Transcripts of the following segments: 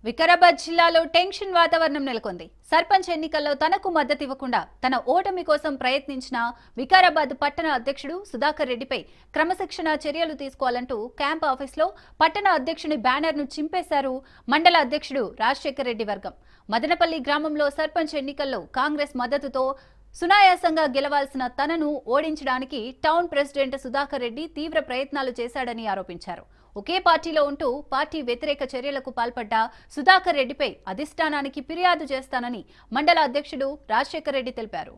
వికారాబాద్ జిల్లాలో టెన్షన్ వాతావరణం నెలకొంది. సర్పంచ్ ఎన్నికల్లో తనకు మద్దతు ఇవ్వకుండా తన ఓటమి కోసం ప్రయత్నించిన వికారాబాద్ పట్టణ అధ్యక్షుడు సుధాకర్ రెడ్డిపై క్రమశిక్షణ చర్యలు తీసుకోవాలంటూ క్యాంప్ ఆఫీసులో పట్టణ అధ్యక్షుని బ్యానర్ను చింపేశారు మండల అధ్యక్షుడు రాజశేఖర్ రెడ్డి వర్గం. మదనపల్లి గ్రామంలో సర్పంచ్ ఎన్నికల్లో కాంగ్రెస్ మద్దతుతో సునాయాసంగా గెలవాల్సిన తనను ఓడించడానికి టౌన్ ప్రెసిడెంట్ సుధాకర్ రెడ్డి తీవ్ర ప్రయత్నాలు చేశాడని ఆరోపించారు. ఒకే పార్టీలో ఉంటూ పార్టీ వ్యతిరేక చర్యలకు పాల్పడ్డ సుధాకర్ రెడ్డిపై అధిష్టానానికి ఫిర్యాదు చేస్తానని మండల అధ్యక్షుడు రాజశేఖర్ రెడ్డి తెలిపారు.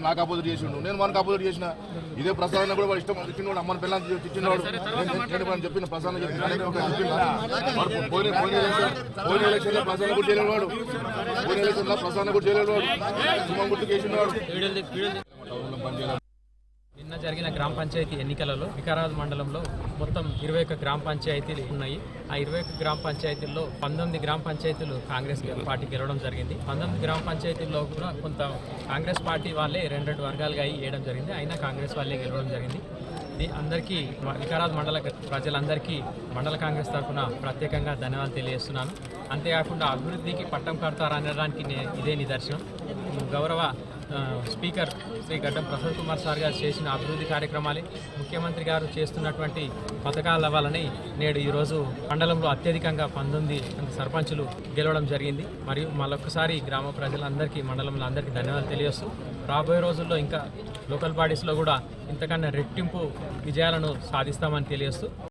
నాకు ఆపోజిట్ చేసిండు, నేను మనకు ఆపోజిట్ చేసిన. ఇదే ప్రసాద్ కూడా వాడు ఇష్టం ఇచ్చినవాడు, అమ్మని పిల్లలు ఇచ్చినవాడు చెప్పిన ప్రసాద్ పోయిన ఎలక్షన్ లో ప్రసాద్ కూడా చేయలేడు వాడు, పోయిన ఎలక్షన్ లో ప్రసాద్ కూడా చేయలేడు వాడు, సుమం గుర్తు చేసినవాడు. నిన్న జరిగిన గ్రామ పంచాయతీ ఎన్నికలలో వికారాబాద్ మండలంలో మొత్తం 21 గ్రామ పంచాయతీలు ఉన్నాయి. ఆ 21 గ్రామ పంచాయతీల్లో 19 గ్రామ పంచాయతీలు కాంగ్రెస్ పార్టీ గెలవడం జరిగింది. 19 గ్రామ పంచాయతీల్లో కూడా కొంత కాంగ్రెస్ పార్టీ వాళ్ళే రెండు వర్గాలుగా వేయడం జరిగింది. అయినా కాంగ్రెస్ వాళ్ళే గెలవడం జరిగింది. ఇది అందరికీ వికారాబాద్ మండల ప్రజలందరికీ మండల కాంగ్రెస్ తరఫున ప్రత్యేకంగా ధన్యవాదాలు తెలియజేస్తున్నాను. అంతేకాకుండా అభివృద్ధికి పట్టం కడతారనడానికి ఇదే నిదర్శనం. గౌరవ స్పీకర్ శ్రీ గడ్డం ప్రసాద్ కుమార్ సార్ గారు చేసిన అభివృద్ధి కార్యక్రమాలే, ముఖ్యమంత్రి గారు చేస్తున్నటువంటి పథకాల వల్లనే నేడు ఈరోజు మండలంలో అత్యధికంగా 19 సర్పంచులు గెలవడం జరిగింది. మరియు మరొకసారి గ్రామ ప్రజలందరికీ మండలంలో అందరికీ ధన్యవాదాలు తెలియజేస్తూ రాబోయే రోజుల్లో ఇంకా లోకల్ బాడీస్లో కూడా ఇంతకన్నా రెట్టింపు విజయాలను సాధిస్తామని తెలియజేస్తూ